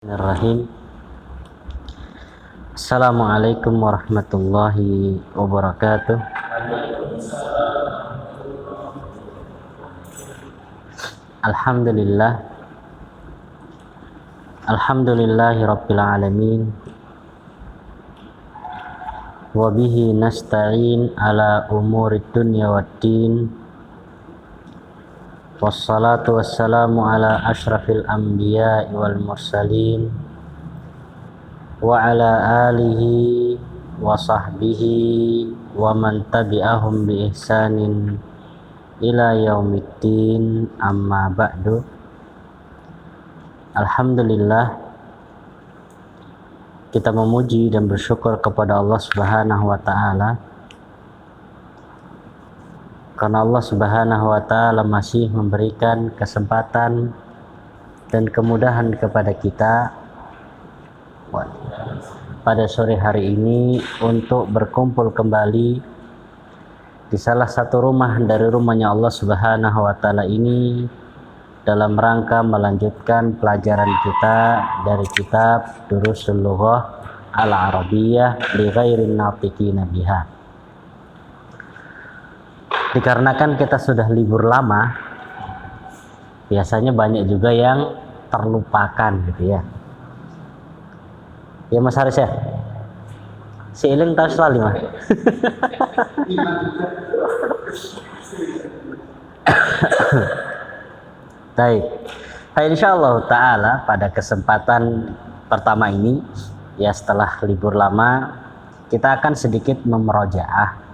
Bismillahirrahmanirrahim. Assalamualaikum warahmatullahi wabarakatuh. Alhamdulillah. Alhamdulillahi rabbil alamin. Wa bihi nasta'in ala umurid dunya waddin. Wassalatu wassalamu ala ashrafil anbiya'i wal mursalin wa ala alihi wa sahbihi wa man tabi'ahum bi ihsanin ila yaumiddin, amma ba'du. Alhamdulillah, kita memuji dan bersyukur kepada Allah Subhanahu wa ta'ala karena Allah Subhanahu wa ta'ala masih memberikan kesempatan dan kemudahan kepada kita pada sore hari ini untuk berkumpul kembali di salah satu rumah dari rumahnya Allah Subhanahu wa ta'ala ini dalam rangka melanjutkan pelajaran kita dari kitab Durusul Lughah Al-Arabiyyah li ghairin natiqina biha. Dikarenakan kita sudah libur lama, biasanya banyak juga yang terlupakan gitu ya. Ya Mas Haris ya? Si Iling tahu selalu Mas. Baik. Insyaallah ta'ala pada kesempatan pertama ini ya, setelah libur lama kita akan sedikit memurojaah.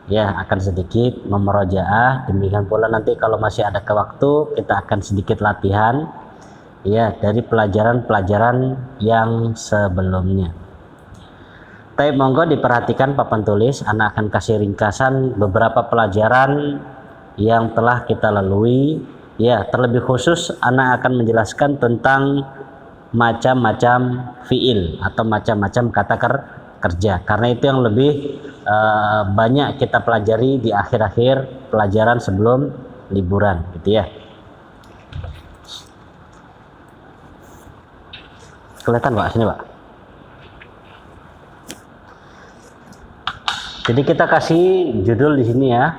Ya, akan sedikit memurojaah. Demikian pula nanti kalau masih ada waktu kita akan sedikit latihan ya dari pelajaran-pelajaran yang sebelumnya. Tapi monggo diperhatikan papan tulis, Ana akan kasih ringkasan beberapa pelajaran yang telah kita lalui. Ya, terlebih khusus Ana akan menjelaskan tentang macam-macam fiil atau macam-macam kata kerja, karena itu yang lebih banyak kita pelajari di akhir-akhir pelajaran sebelum liburan gitu ya. Kelihatan Pak sini Pak. Jadi kita kasih judul di sini ya.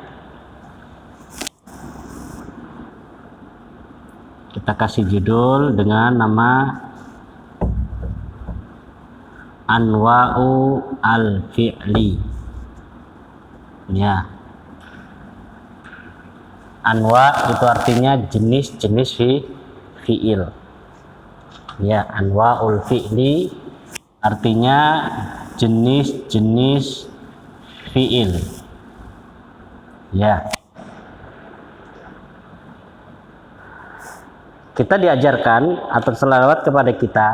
Kita kasih judul dengan nama Anwa'u al-fi'li. Ya. Anwa itu artinya jenis-jenis fi'il. Ya, anwa'ul fi'li artinya jenis-jenis fi'il. Ya. Kita diajarkan atau selawat kepada kita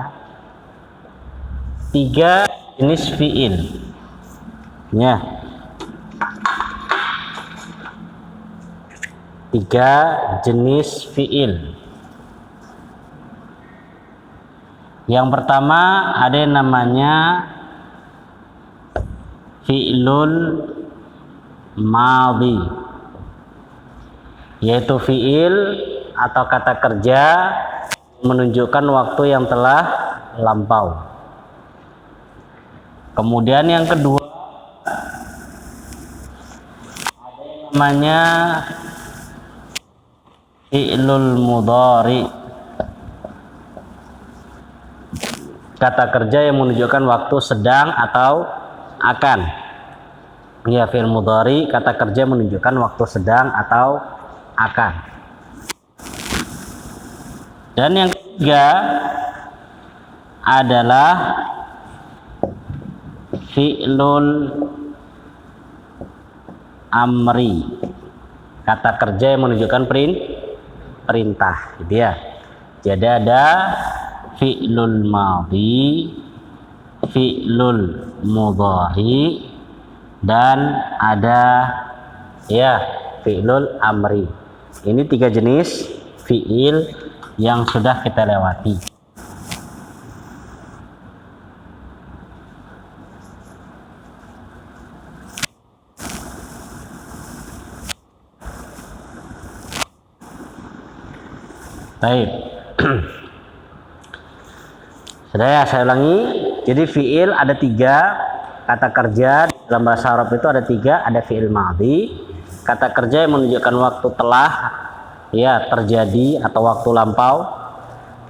3 jenis fi'il. Ya. 3 jenis fi'il. Yang pertama ada yang namanya fi'lul madhi, yaitu fi'il atau kata kerja menunjukkan waktu yang telah lampau. Kemudian yang kedua ada yang namanya fi'lul mudhari, kata kerja yang menunjukkan waktu sedang atau akan. Ya, fi'il mudhari kata kerja menunjukkan waktu sedang atau akan. Dan yang ketiga adalah fi'lul amri, kata kerja yang menunjukkan perintah gitu ya. Jadi ada fi'lul madhi, fi'lul mudhari, dan ada ya fi'lul amri. Ini 3 jenis fi'il yang sudah kita lewati. Baik. Sudah ya, saya ulangi. Jadi fiil ada 3, kata kerja dalam bahasa Arab itu ada 3, ada fiil madhi, kata kerja yang menunjukkan waktu telah ya terjadi atau waktu lampau.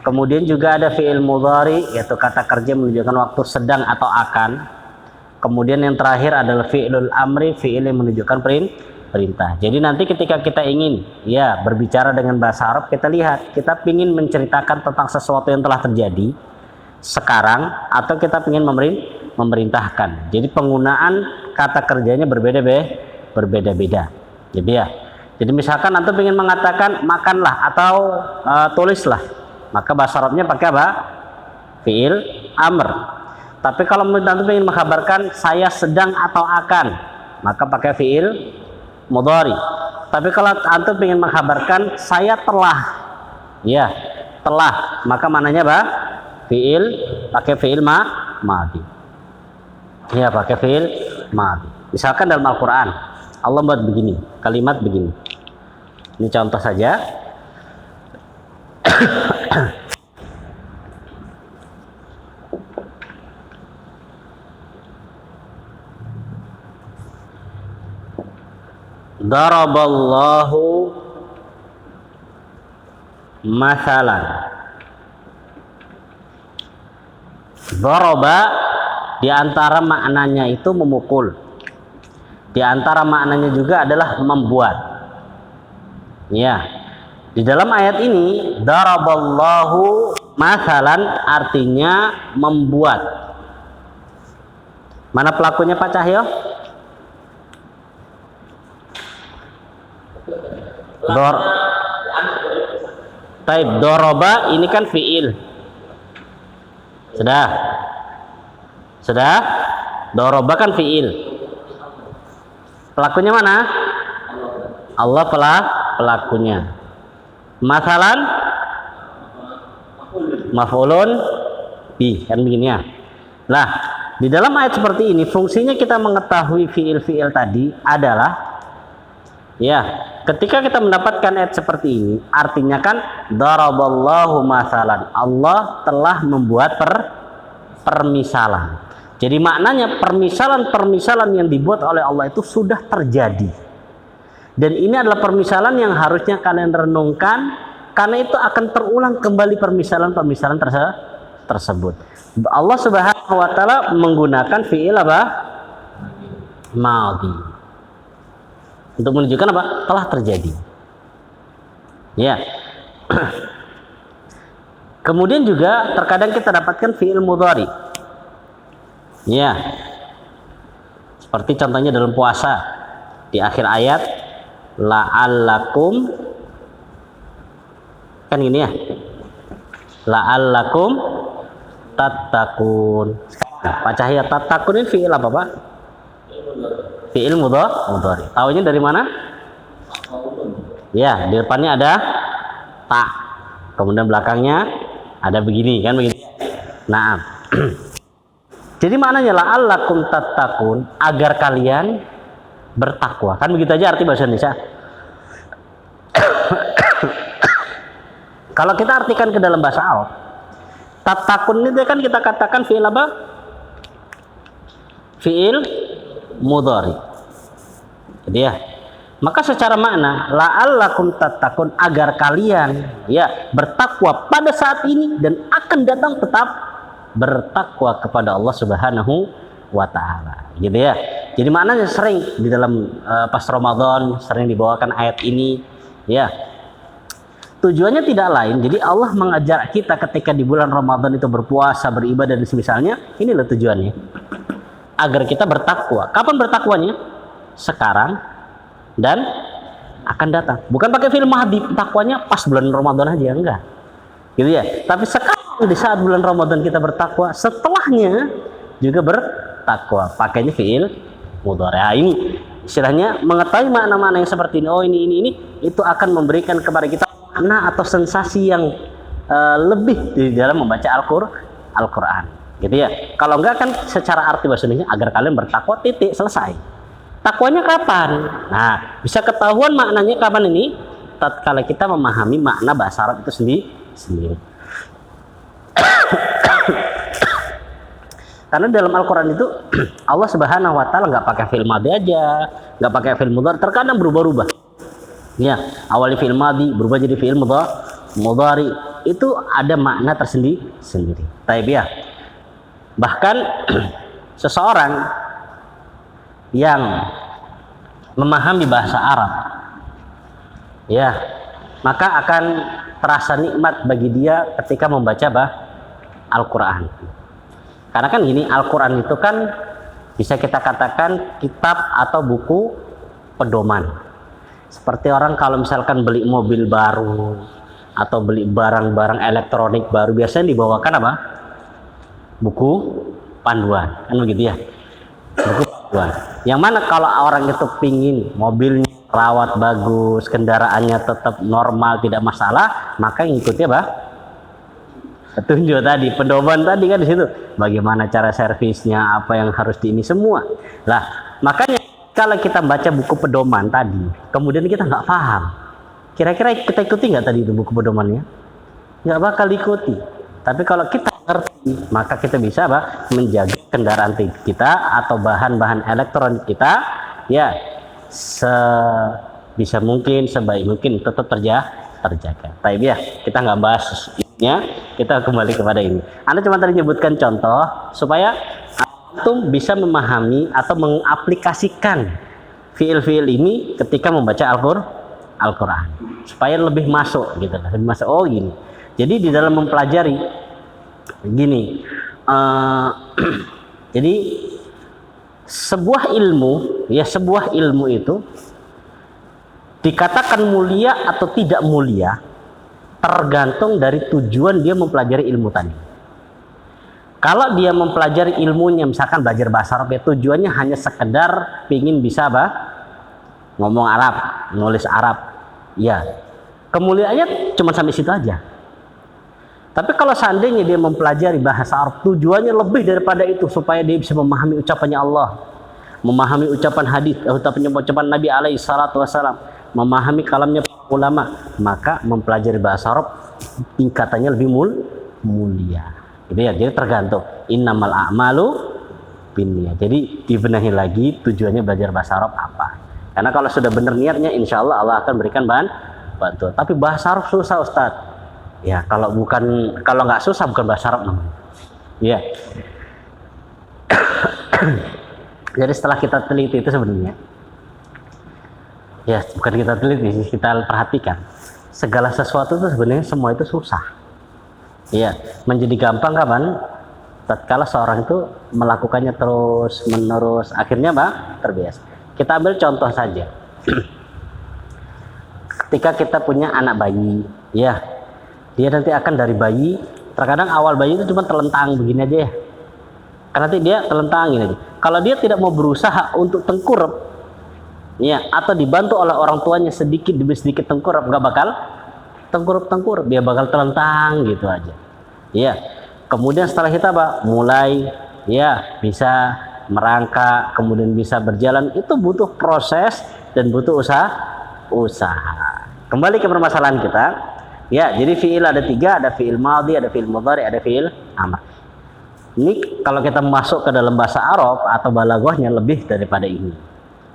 Kemudian juga ada fiil mudhari, yaitu kata kerja yang menunjukkan waktu sedang atau akan. Kemudian yang terakhir adalah fi'lul amri, fi'il yang menunjukkan perintah. Jadi nanti ketika kita ingin ya berbicara dengan bahasa Arab, kita lihat kita ingin menceritakan tentang sesuatu yang telah terjadi sekarang atau kita ingin memerintahkan. Jadi penggunaan kata kerjanya berbeda-beda. Jadi ya. Jadi misalkan antum ingin mengatakan makanlah atau tulislah, maka bahasa Arabnya pakai apa? Fi'il amr. Tapi kalau antum ingin mengkabarkan saya sedang atau akan, maka pakai fi'il mudhari. Tapi kalau antum ingin mengkabarkan saya telah, ya telah, maka mananya apa? Pakai fi'il madhi. Ya, pakai fi'il madhi. Misalkan dalam Al-Quran Allah buat begini, kalimat begini. Ini contoh saja. Daraballahu masalan. Daraba di antara maknanya itu memukul. Di antara maknanya juga adalah membuat. Ya. Di dalam ayat ini daraballahu masalan artinya membuat. Mana pelakunya Pak Cahyo? Taib doroba ini kan fiil. Sudah. Doroba kan fiil. Pelakunya mana? Allah pelakunya. Masalan maf'ulun bi, kan begini ya. Lah, di dalam ayat seperti ini fungsinya kita mengetahui fiil-fiil tadi adalah ya, ketika kita mendapatkan ayat seperti ini, artinya kan daraballahu masalan, Allah telah membuat permisalan. Jadi maknanya permisalan yang dibuat oleh Allah itu sudah terjadi. Dan ini adalah permisalan yang harusnya kalian renungkan, karena itu akan terulang kembali permisalan tersebut. Allah Subhanahu wa taala menggunakan fiil apa? Madhi. Untuk menunjukkan apa? Telah terjadi. Ya. Kemudian juga terkadang kita dapatkan fi'il mudhari. Ya. Seperti contohnya dalam puasa di akhir ayat la'allakum, kan gini ya. La'allakum tattaqun. Nah, Pak Cahya, tattaqun ini fi'il apa, Pak? Fi'il mudhari. Taunya dari mana? Ya, di depannya ada ta. Kemudian belakangnya ada begini, kan begini. Nah. Jadi maknanya la'allakum tattaqun, agar kalian bertakwa. Kan begitu aja arti bahasa Indonesia. Kalau kita artikan ke dalam bahasa Arab, tattaqun itu kan kita katakan fi'il apa? Fi'il mudhari. Jadi ya, maka secara makna la'allakum tattaqun, agar kalian ya bertakwa pada saat ini dan akan datang tetap bertakwa kepada Allah Subhanahu wa taala. Gitu ya. Jadi maknanya sering di dalam pas Ramadan sering dibawakan ayat ini ya. Tujuannya tidak lain, jadi Allah mengajar kita ketika di bulan Ramadan itu berpuasa, beribadah dan semisalnya. Inilah tujuannya. Agar kita bertakwa. Kapan bertakwanya? Sekarang dan akan datang. Bukan pakai fi'il madhi, takwanya pas bulan Ramadan aja, enggak. Gitu ya. Tapi sekarang di saat bulan Ramadan kita bertakwa, setelahnya juga bertakwa. Pakainya fi'il mudhari. Nah, ini istilahnya mengetahui makna-makna yang seperti ini. Oh, ini itu akan memberikan kepada kita makna atau sensasi yang lebih di dalam membaca Al-Qur'an. Gitu ya. Kalau enggak kan secara arti bahasa Indonesia agar kalian bertakwa, titik, selesai. Takwanya kapan? Nah, bisa ketahuan maknanya kapan ini? Tatkala kita memahami makna bahasa Arab itu sendiri. Karena dalam Al-Quran itu Allah Subhanahu Wa Taala nggak pakai fi'il madhi aja, nggak pakai fi'il mudhari, terkadang berubah-ubah. Ya, awalnya fi'il madhi berubah jadi fi'il mudhari. Itu ada makna tersendiri. Taib ya. Bahkan seseorang yang memahami bahasa Arab, ya, maka akan terasa nikmat bagi dia ketika membaca Al-Quran. Karena kan gini, Al-Quran itu kan bisa kita katakan kitab atau buku pedoman. Seperti orang kalau misalkan beli mobil baru atau beli barang-barang elektronik baru, biasanya dibawakan apa? Buku panduan, kan begitu ya? Buku panduan. Yang mana kalau orang itu pingin mobilnya rawat bagus, kendaraannya tetap normal, tidak masalah, maka ngikuti apa? Petunjuk tadi, pedoman tadi kan di situ. Bagaimana cara servisnya, apa yang harus ini semua. Lah, makanya kalau kita baca buku pedoman tadi, kemudian kita nggak paham, kira-kira kita ikuti nggak tadi itu buku pedomannya? Nggak bakal ikuti. Tapi kalau kita ngerti, maka kita bisa menjaga kendaraan kita atau bahan-bahan elektronik kita, ya sebisa mungkin, sebaik mungkin tetap terjaga. Tapi ya, kita nggak bahas ininya, kita kembali kepada ini. Anda cuma tadi menyebutkan contoh supaya antum bisa memahami atau mengaplikasikan fiil-fiil ini ketika membaca Al-Quran supaya lebih masuk gitu, lebih masuk. Oh gini. Jadi di dalam mempelajari gini, jadi sebuah ilmu itu dikatakan mulia atau tidak mulia tergantung dari tujuan dia mempelajari ilmu tadi. Kalau dia mempelajari ilmunya misalkan belajar bahasa Arab, ya tujuannya hanya sekedar pingin bisa ngomong Arab, nulis Arab, ya kemuliaannya cuma sampai situ aja. Tapi kalau seandainya dia mempelajari bahasa Arab, tujuannya lebih daripada itu, supaya dia bisa memahami ucapannya Allah, memahami ucapan hadis, ucapan Nabi alaihi salatu wasalam, memahami kalamnya ulama, maka mempelajari bahasa Arab tingkatannya lebih mulia. Gitu ya. Jadi tergantung innamal a'malu binniyat. Jadi dibenahi lagi tujuannya belajar bahasa Arab apa. Karena kalau sudah benar niatnya, insya Allah Allah akan berikan bantuan. Tapi bahasa Arab susah, Ustaz. Ya, kalau nggak susah bukan bahasa Arab namanya. Ya. Jadi setelah kita teliti itu sebenarnya, ya bukan kita teliti, kita perhatikan segala sesuatu itu sebenarnya semua itu susah. Ya, menjadi gampang kapan? Tatkala seorang itu melakukannya terus menerus, akhirnya terbiasa. Kita ambil contoh saja. Ketika kita punya anak bayi, ya, dia nanti akan dari bayi, terkadang awal bayi itu cuma terlentang begini aja ya. Karena nanti dia terlentang gini aja. Kalau dia tidak mau berusaha untuk tengkurap, ya, atau dibantu oleh orang tuanya sedikit demi sedikit tengkurap, nggak bakal tengkurap, dia bakal terlentang gitu aja. Ya. Kemudian setelah kita mulai ya bisa merangkak, kemudian bisa berjalan, itu butuh proses dan butuh usaha. Kembali ke permasalahan kita. Ya, jadi fiil ada 3, ada fiil madhi, ada fiil mudhari, ada fiil amr. Ini kalau kita masuk ke dalam bahasa Arab atau balaghahnya lebih daripada ini.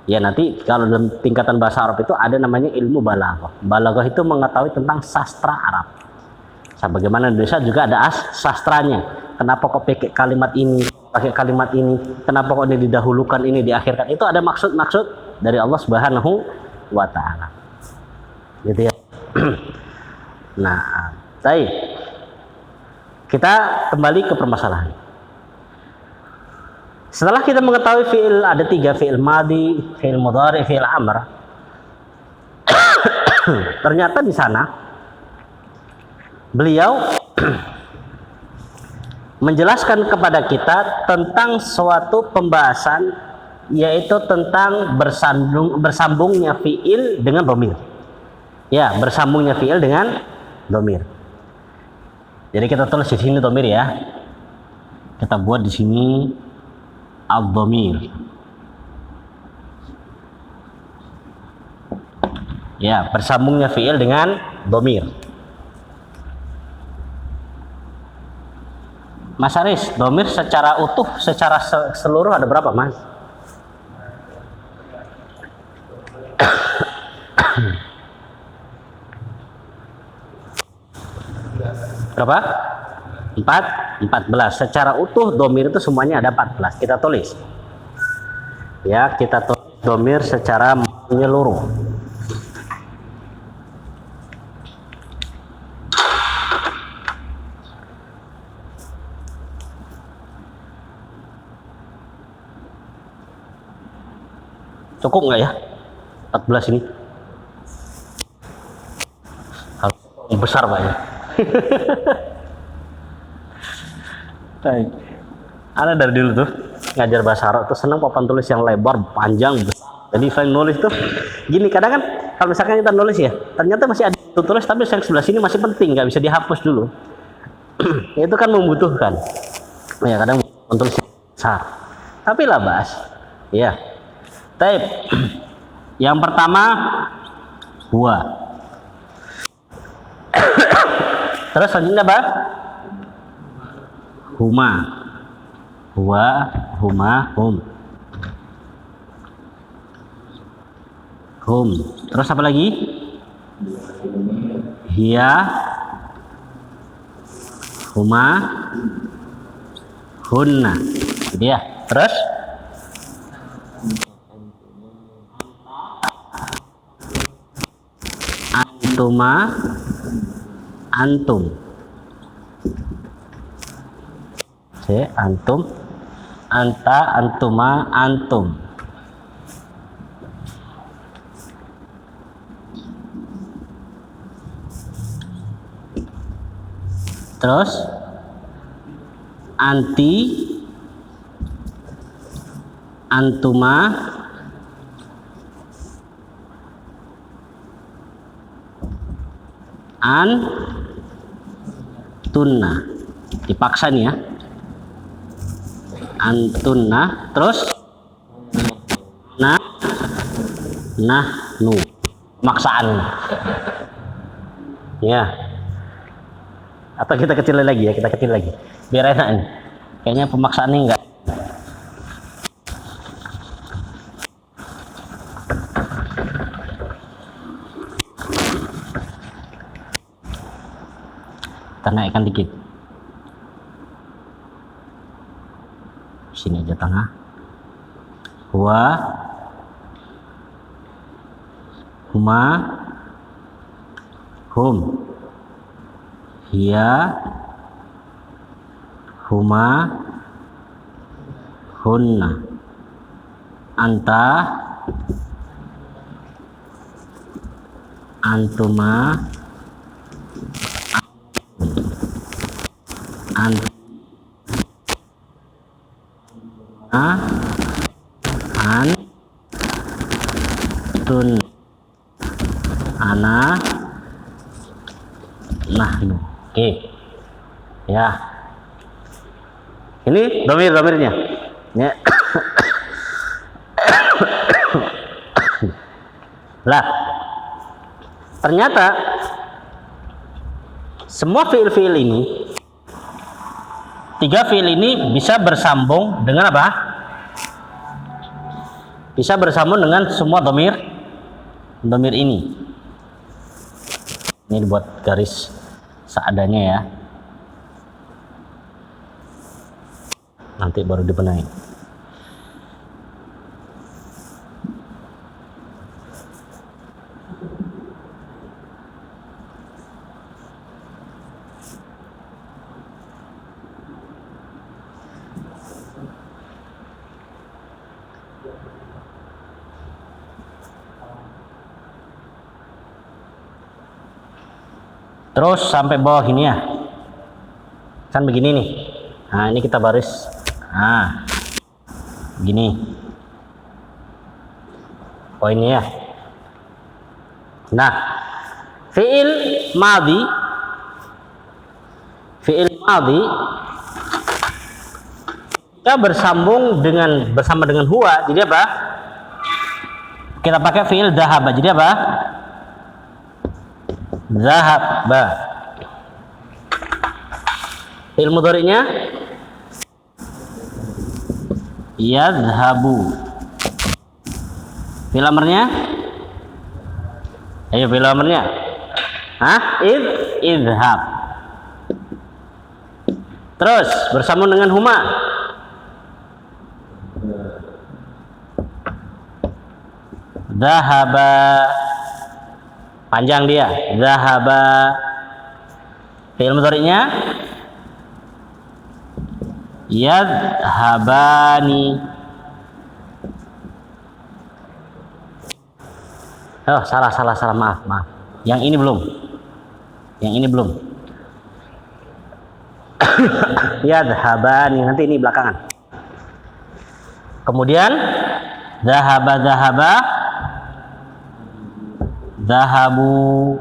Ya, nanti kalau dalam tingkatan bahasa Arab itu ada namanya ilmu balaghah. Balaghah itu mengetahui tentang sastra Arab. Bagaimana Indonesia juga ada sastranya. Kenapa kok pakai kalimat ini, kenapa kok ini didahulukan, ini diakhirkan. Itu ada maksud-maksud dari Allah Subhanahu wa Ta'ala. Gitu ya. Nah, baik. Kita kembali ke permasalahan. Setelah kita mengetahui fiil ada 3, fiil madhi, fiil mudhari, fiil amr. Ternyata di sana beliau menjelaskan kepada kita tentang suatu pembahasan, yaitu tentang bersambungnya fiil dengan dhamir. Ya, bersambungnya fiil dengan dhamir. Jadi kita tulis di sini dhamir ya. Kita buat di sini ad-dhamir. Ya, bersambungnya fiil dengan dhamir. Mas Aris, domir secara utuh, secara seluruh ada berapa, Mas? Berapa? 14. Secara utuh domir itu semuanya ada 14. Kita tulis. Ya, kita tulis domir secara menyeluruh. Cukup nggak ya? 14 ini? Harus besar, Pak ya. Baik. Ana dari dulu tuh ngajar bahasa Arab tuh senang papan tulis yang lebar, panjang, besar. Jadi saya nulis tuh gini, kadang kan kalau misalkan kita nulis ya, ternyata masih ada tulis tapi yang sebelah sini masih penting, nggak bisa dihapus dulu. Itu kan membutuhkan. Ya kadang tulis besar. Tapi lah bahas. Ya. Taib. Yang pertama huwa. Terus selanjutnya apa? Huma. Huwa, huma, hum. Hum. Terus apa lagi? Hiya, huma, hunna. Jadi ya. Terus antuma, antum. Antum, anta, antuma, antum. Terus anti, antuma, antunna. Dipaksa nih ya. Antunna. Terus nahnu. Maksaan. Ya. Atau kita kecilin lagi ya, kita kecil lagi. Biar enak nih. Kayaknya pemaksaan ini enggak. Kita naikkan dikit. Sini aja tengah. Huwa, huma, hum. Hiya, huma, hunna. Anta, antuma, antuna, antun, ana, nahnu. Oke, ya. Ini domir-domirnya. Ya. Lah, ternyata semua fiil-fiil ini, 3 fiil ini bisa bersambung dengan apa? Bisa bersambung dengan semua domir ini. Ini dibuat garis seadanya ya. Nanti baru dibenahi. Terus sampai bawah ini ya. Kan begini nih. Nah, ini kita baris. Nah. Gini. Poinnya ya. Nah, fi'il madhi kita bersama dengan huwa. Jadi apa? Kita pakai fi'il dhahaba. Jadi apa? Zahaba. Fi'il mudhari'nya Yadhabu. Fi'il amarnya? Ayo fi'il amarnya. Hah? Idhab. Terus bersambung dengan huma. Dhahaba. Panjang dia. Dhahaba. Fi'il mudhari'nya yadhabani. Oh, salah, maaf. Yang ini belum. Yadhabani, nanti ini belakangan. Kemudian dhahaba, dhahabu.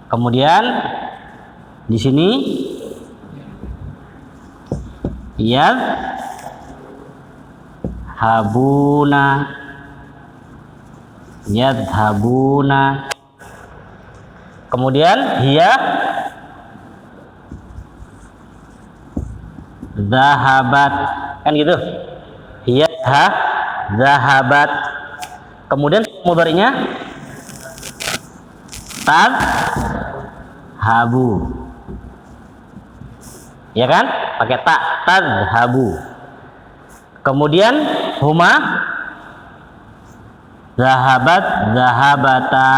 Kemudian di sini yadhabuna. Kemudian hiya dhahabat, kan gitu. Hiya dhahabat. Kemudian mudhari'nya tadhabu. Ya kan? Pakai tadhabu. Kemudian huma dhahabat, dhahabata.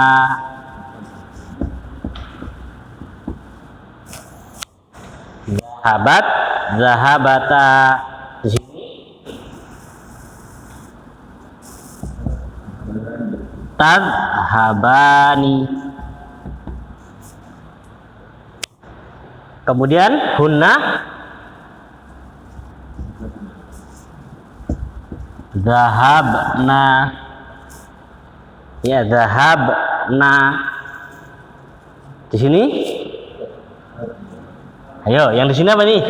Dhahabat, dhahabata. Di sini tadhabani. Kemudian hunna dhahabna. Ya, dhahabna. Di sini ayo, yang di sini apa nih?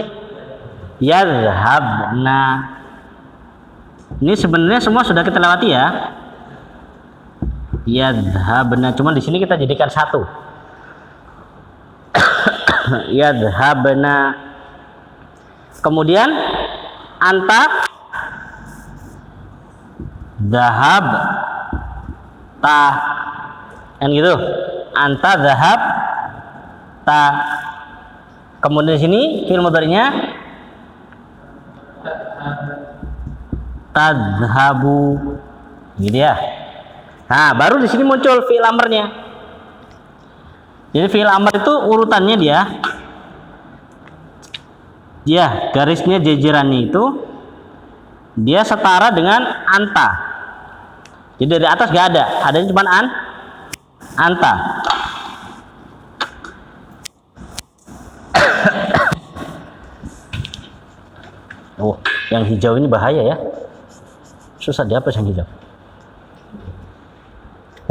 Yadhhabna. Ini sebenarnya semua sudah kita lewati ya. Yadhhabna, cuma di sini kita jadikan satu. Yadhhabna. Kemudian anta dhahab ta, kan gitu. Anta dhahab ta. Kemudian di sini fi'il mudhari'nya tadhabu, gitu ya. Nah, baru di sini muncul fi'il amarnya. Jadi fi'il amar itu urutannya dia garisnya jejerannya itu dia setara dengan anta. Jadi dari atas gak ada, adanya cuma anta. Oh, yang hijau ini bahaya ya. Susah dihapus yang hijau.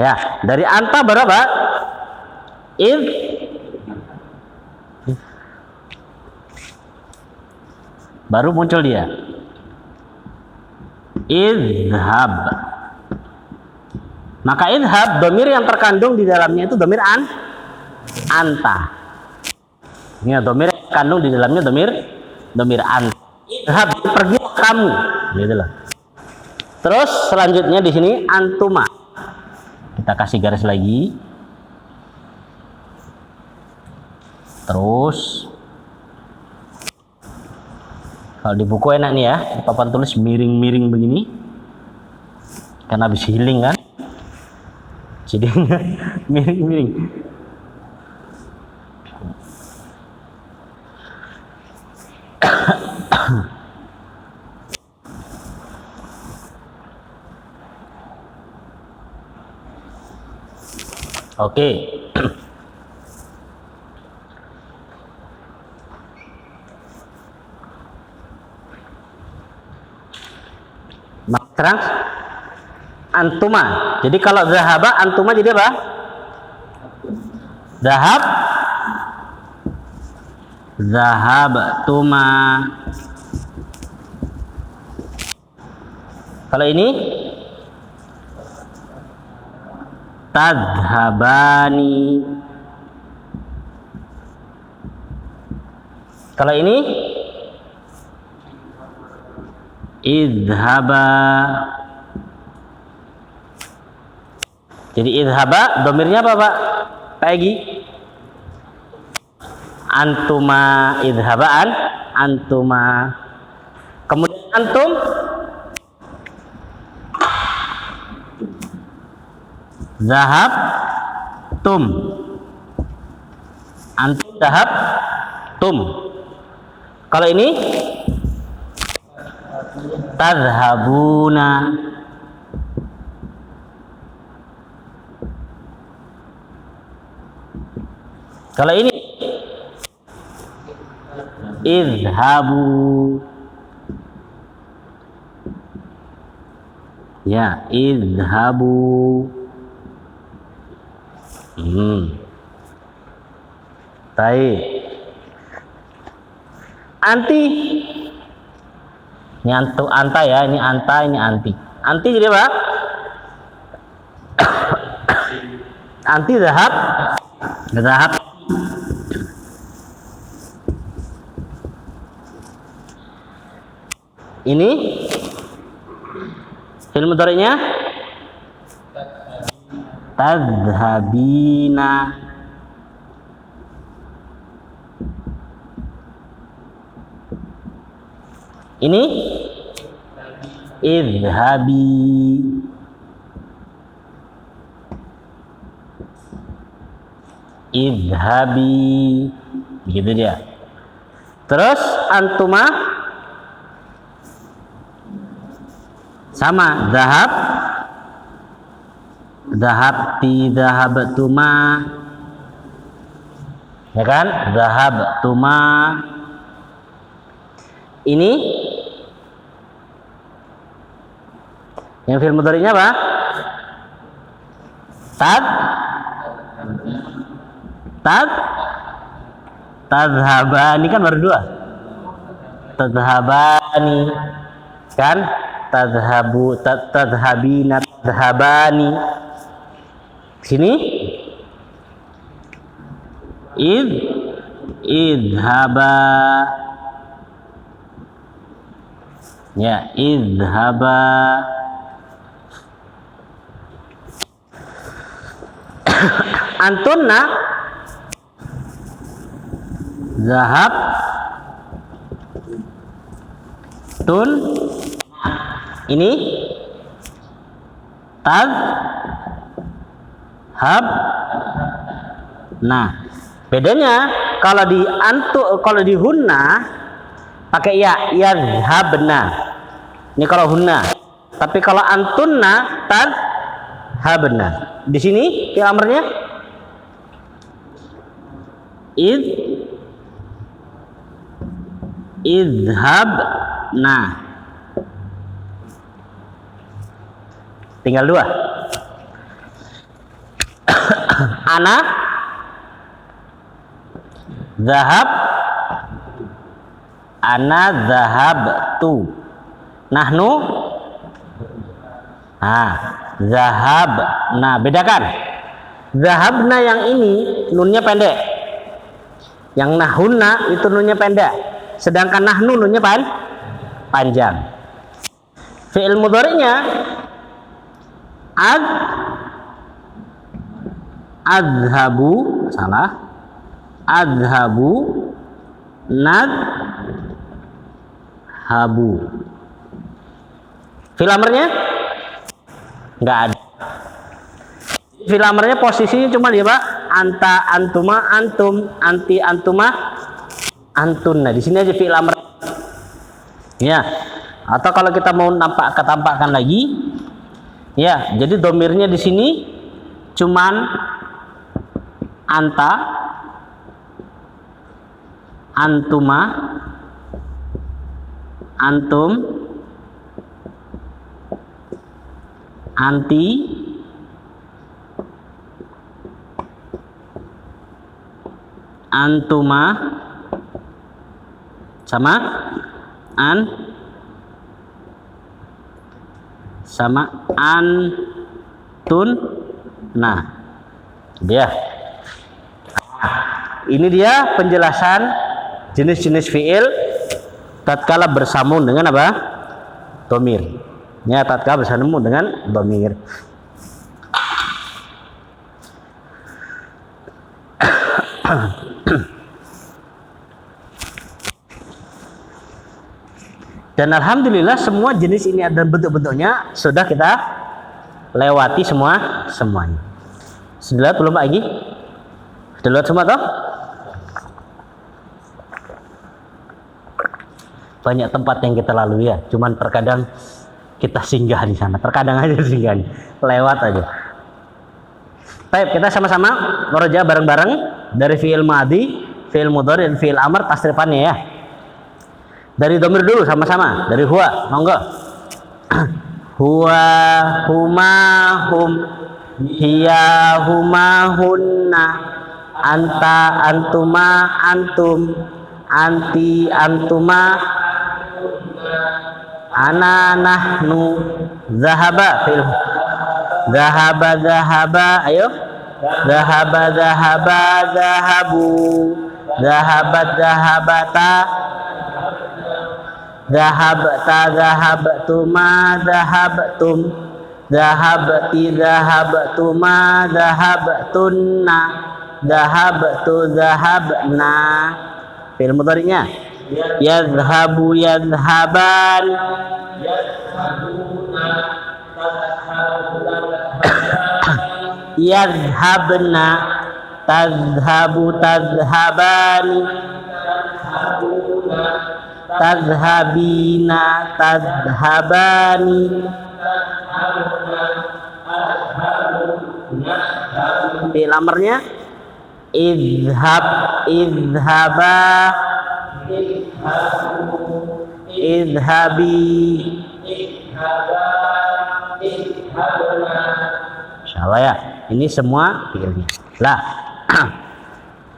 Ya, dari anta berapa? Baru muncul dia. Idhab. Maka idhab, domir yang terkandung di dalamnya itu domir anta. Ini domir yang terkandung di dalamnya domir anta. Idhab, pergi kamu, gitu loh. Terus selanjutnya di sini antuma. Kita kasih garis lagi. Terus kalau di buku enak nih ya, di papan tulis miring-miring begini. Karena habis healing kan. Jadi miring-miring. Oke. Sekarang antuma. Jadi kalau zahaba antuma jadi apa? Zahab tuma. Kalau ini tadhabani. Kalau ini idhaba. Jadi idhaba domirnya apa Pak? Pak Egi? Antuma idhabaan, antuma. Kemudian antum zahab tum. Antum zahab tum. Kalau ini tadhabuna. Kalau ini idhabu. Ya, idhabu. Baik. Anti. Ini anta ya, ini anta, ini anti. Anti jadi apa? Anti zahab. Zahab. Ini fi'il mudhari'nya tadhhabina. Ini idhabi. Idhabi. Begitu dia. Terus antuma sama zahab. Zahabti, zahabtuma. Ya kan? Zahabtuma. Ini yang fi'il mudhari'nya apa? Tadhhabani kan baru dua. Tadhhabani kan? Tadhhabu, tadhhabina, tadhhabani. Sini idhaba. Ya, idhaba. Antunna zahab tun. Ini tadhhab. Nah, bedanya kalau di kalau di hunna pakai ya, yadhhabna. Ini kalau hunna. Tapi kalau antunna tadhhabna. Di sini fi'il amrnya idhhabna. Tinggal dua. Ana zahab. Ana zahabtu. Nahnu zahab. Nah, bedakan. Zahabna yang ini nunnya pendek. Yang nahunna itu nunnya pendek. Sedangkan nahnu nunnya panjang. Fi'il mudhari'nya adhabu, salah. Adhabu, nadhabu. Fi'il amrnya nggak ada. Fi'il amrnya posisinya cuma dia Pak, anta, antuma, antum, anti, antuma, antun. Nah, di sini aja fi'il amr. Ya. Atau kalau kita mau tampakkan lagi, ya, jadi domirnya di sini cuman anta, antuma, antum, anti, antuma, sama sama antun. Nah, dia. Ini dia penjelasan jenis-jenis fiil tatkala bersambung dengan apa? domir. Ya, tatkala bersambung dengan domir. Dan alhamdulillah semua jenis ini ada bentuk-bentuknya sudah kita lewati semuanya. Sudah lihat belum Pak Egi? Sudah lihat semua toh? Banyak tempat yang kita lalui ya, cuman terkadang kita singgah di sana, terkadang aja singgah, lewat aja. Baik, kita sama-sama meroja bareng-bareng dari fi'il madhi, fi'il mudhari dan fi'il amr tasrifannya ya. Dari domir dulu sama-sama, dari huwa, monggo. Huwa, huma, hum, hiya, huma, hunna, anta, antuma, antum, anti, antuma, ana, nahnu, zahaba, zahaba, zahaba, ayo, zahaba, zahaba, zahabu, zahabat, zahabata, zahabta, zahabtuma, zahabtum, zahabti, zahabtuma, zahabtunna, zahabtu, zahabna. Fi'il mudhari'nya yazhabu, yazhaban, yazhabna, tazhabu, tazhabani, tazhabina, tazhabani. Fi'il amrnya izhab, izhaba, izhabi, insyaallah ya, ini semua fi'ilnya. Lah,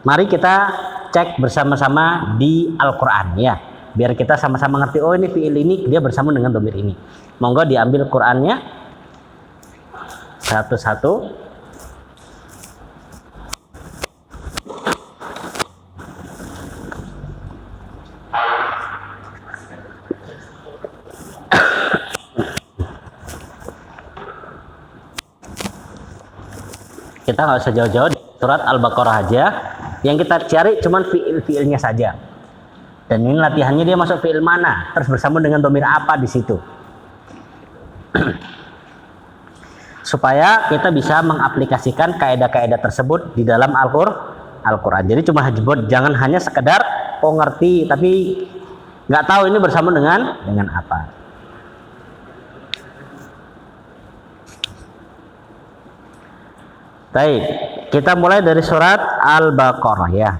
mari kita cek bersama-sama di Al-Quran ya, biar kita sama-sama ngerti, oh ini fi'il ini dia bersambung dengan domir ini. Monggo diambil Qurannya satu-satu. Kita nggak usah jauh-jauh di surat Al-Baqarah aja. Yang kita cari cuman fiil-fiilnya saja. Dan ini latihannya dia masuk fiil mana, terus bersambung dengan domir apa di situ. Supaya kita bisa mengaplikasikan kaidah-kaidah tersebut di dalam Al-Quran. Jadi cuma jangan hanya sekedar ngerti tapi nggak tahu ini bersambung dengan apa. Baik, kita mulai dari surat Al-Baqarah ya.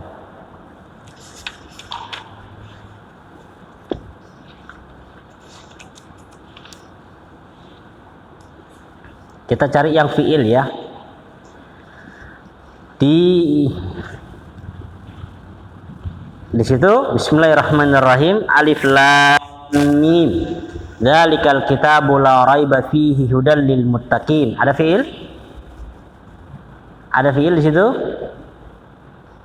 Kita cari yang fiil ya. Di situ Bismillahirrahmanirrahim. Alif lam mim. Dzalikal kitabu la raiba fihi hudal lil muttaqin. Ada fiil? Ada fiil di situ?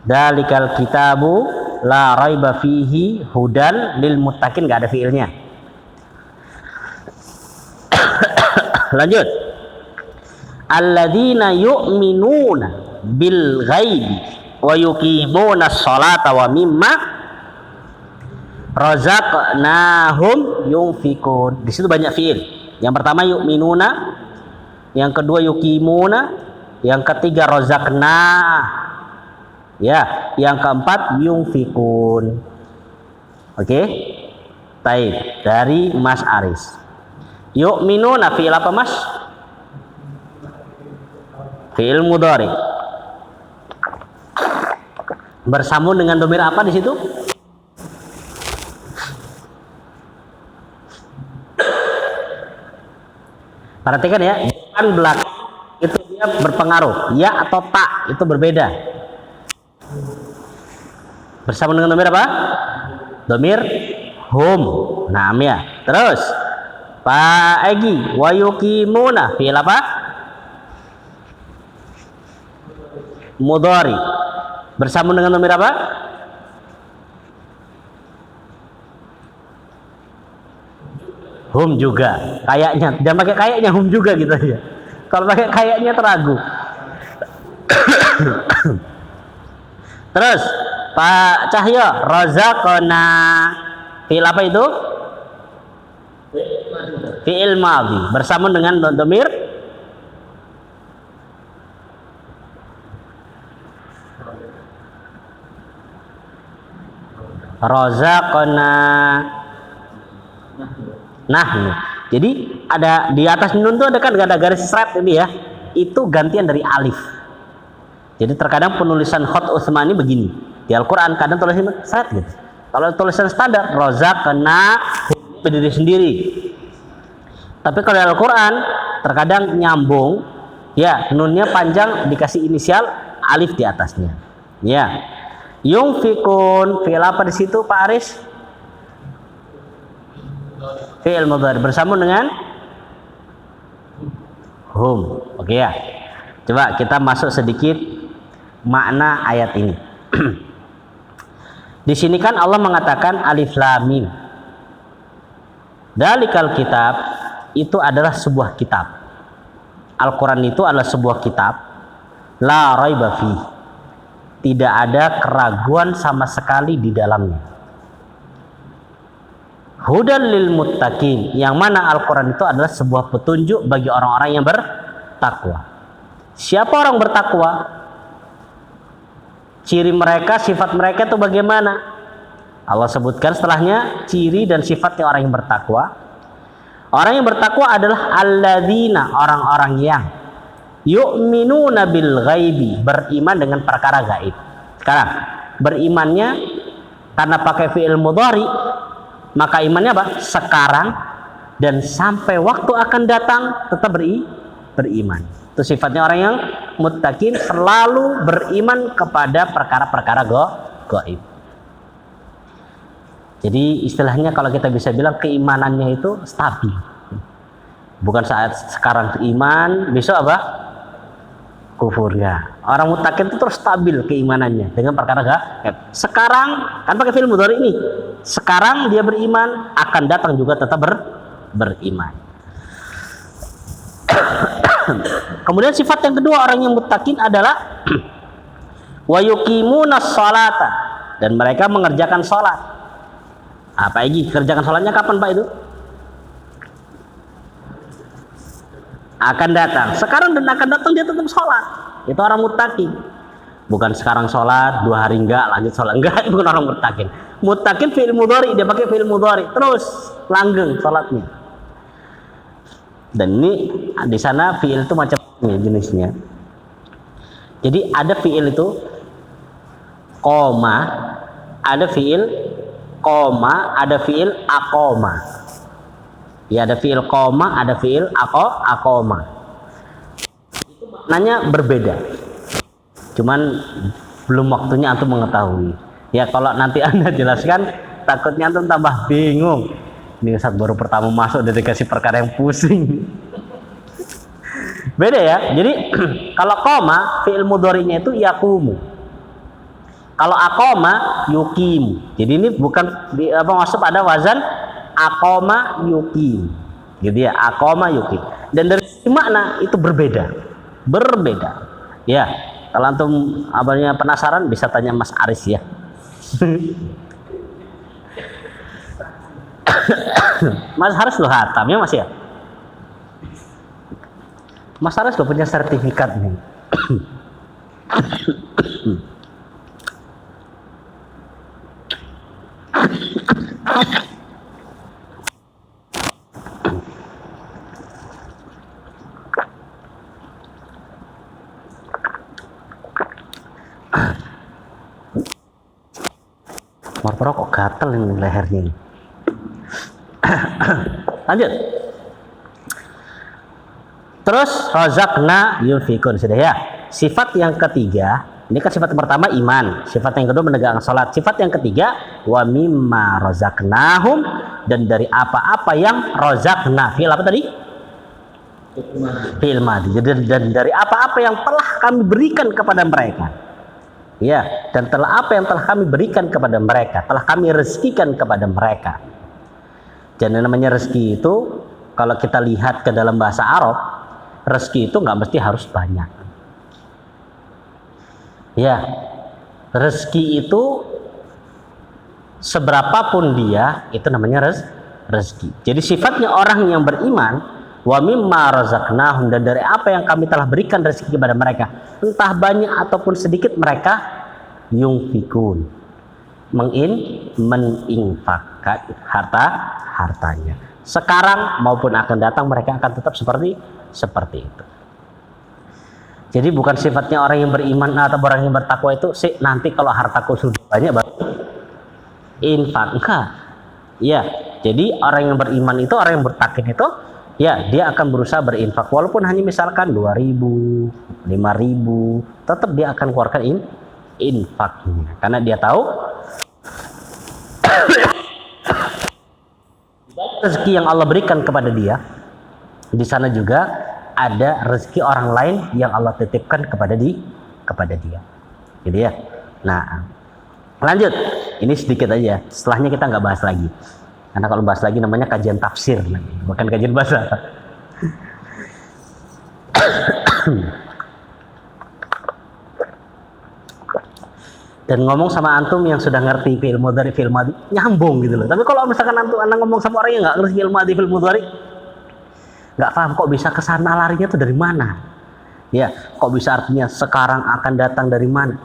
Dzalikal kitabu la raiba fihi hudal lil muttaqin, enggak ada fiilnya. Lanjut. Alladzina yu'minuna bil ghaibi wa yuqimuna sholata wa mimma razaqnahum yunfikun. Di situ banyak fiil. Yang pertama yu'minuna, yang kedua yuqimuna, yang ketiga rozakna, ya, yang keempat yunfikun. Oke, baik, dari Mas Aris. Yu'minuna fi'il apa Mas? Fi'il mudhari. Bersambung dengan domir apa di situ? Perhatikan ya, depan belakang itu dia berpengaruh, ya atau tak itu berbeda. Bersama dengan domir apa? Domir hum. Nah ya. Terus Pak Egi, wa yuqimuna fi'il apa? Mudhari. Bersambung dengan domir apa? hum juga. Kayaknya, jangan pakai kayaknya, hum juga gitu aja. Kalau pakai kayaknya teragu. Terus Pak Cahyo, razaqna fi'il apa itu? Fi'il madhi bersama dengan dhamir razaqna nahnu. Jadi ada di atas nun tuh ada kan ada garis straight ini ya. Itu gantian dari alif. Jadi terkadang penulisan Khat Utsmani begini. Di Al-Qur'an kadang tulisan straight gitu. Kalau tulisan standar razaqna berdiri sendiri. Tapi kalau di Al-Qur'an terkadang nyambung ya, nunnya panjang dikasih inisial alif di atasnya. Ya. Yungfikun fi'il apa di situ Pak Aris? Fi'il mudhari bersama dengan hum. Oke ya. Coba kita masuk sedikit makna ayat ini. Di sini kan Allah mengatakan alif lam mim. Dalikal kitab itu adalah sebuah kitab. Al-Qur'an itu adalah sebuah kitab. La raiba fi. Tidak ada keraguan sama sekali di dalamnya. Hudan lil muttaqin, yang mana Al-Qur'an itu adalah sebuah petunjuk bagi orang-orang yang bertakwa. Siapa orang bertakwa? Ciri mereka, sifat mereka itu bagaimana? Allah sebutkan setelahnya ciri dan sifatnya orang yang bertakwa. Orang yang bertakwa adalah alladzina, orang-orang yang yu'minuna bil ghaibi, beriman dengan perkara gaib. Sekarang berimannya karena pakai fi'il mudhari, maka imannya apa? Sekarang dan sampai waktu akan datang tetap beriman. Itu sifatnya orang yang muttaqin, selalu beriman kepada perkara-perkara gaib. Jadi istilahnya kalau kita bisa bilang keimanannya itu stabil. Bukan saat sekarang iman, besok apa? Kufur ya. Orang muttaqin itu terus stabil keimanannya dengan perkara gaib. Sekarang kan pakai fi'il mudhari ini. Sekarang dia beriman, akan datang juga tetap beriman. Kemudian sifat yang kedua orang yang muttaqin adalah wa yuqimunas sholata, dan mereka mengerjakan sholat. Apa lagi? Kerjakan sholatnya kapan Pak itu? Akan datang. Sekarang dan akan datang dia tetap sholat. Itu orang muttaqin. Bukan sekarang sholat 2 hari enggak, lanjut sholat enggak, itu bukan orang muttaqin. Muttaqin fi'il mudhari, dia pakai fi'il mudhari terus langgeng sholatnya. Dan ini di sana fi'il itu macam-macam jenisnya. Jadi ada fi'il itu koma, ada fi'il koma, ada fi'il akoma. Ya, ada fi'il koma, ada fi'il akoma. Itu maknanya berbeda. Cuman belum waktunya antum mengetahui. Ya kalau nanti Anda jelaskan, takutnya antum tambah bingung. Ini saat baru pertama masuk udah dikasih perkara yang pusing. Beda ya. Jadi kalau koma, fi'il mudhari'nya itu yakumu. Kalau akoma, yukim. Jadi ini bukan masuk pada wazan akoma yukim. Gitu ya, akoma yukim. Dan dari makna itu berbeda. Ya, kalau antum abangnya penasaran bisa tanya Mas Aris ya. Mas Haris lo hatamnya Mas ya. Mas Haris lo punya sertifikat nih. Marpro kok gatel ini lehernya ini. Lanjut. Terus razaqna yunfikun, sudah ya. Sifat yang ketiga, ini kan sifat yang pertama iman, sifat yang kedua menegakkan salat, sifat yang ketiga wa mimma razaqnahum, dan dari apa-apa yang razaqna. Fi'il apa tadi? Fi'il madhi. Dan dari apa-apa yang telah kami berikan kepada mereka. Ya, dan apa yang telah kami berikan kepada mereka, telah kami rezekikan kepada mereka. Dan yang namanya rezeki itu, kalau kita lihat ke dalam bahasa Arab, rezeki itu nggak mesti harus banyak. Ya, rezeki itu seberapapun dia, itu namanya rezeki. Jadi sifatnya orang yang beriman, wa mimma razaqnahum, dan dari apa yang kami telah berikan rezeki kepada mereka, entah banyak ataupun sedikit, mereka yungfikun, meninfakkan hartanya. Sekarang maupun akan datang mereka akan tetap seperti itu. Jadi bukan sifatnya orang yang beriman atau orang yang bertakwa itu nanti kalau hartaku sudah banyak baru infak. Enggak. Ya, jadi orang yang beriman itu, orang yang bertakwa itu, ya dia akan berusaha berinfak walaupun hanya misalkan 2.000, 5.000, tetap dia akan keluarkan infaknya karena dia tahu rezeki yang Allah berikan kepada dia, di sana juga ada rezeki orang lain yang Allah titipkan kepada dia. Gitu ya. Nah, lanjut. Ini sedikit aja. Setelahnya kita nggak bahas lagi. Karena kalau bahas lagi namanya kajian tafsir, bukan kajian bahasa. Dan ngomong sama antum yang sudah ngerti fi'il mudhari, fi'il madhi, nyambung gitu loh. Tapi kalau misalkan antum ngomong sama orang yang nggak ngerti fi'il madhi, fi'il mudhari, nggak paham kok bisa kesana larinya tuh dari mana? Ya, kok bisa artinya sekarang akan datang dari mana?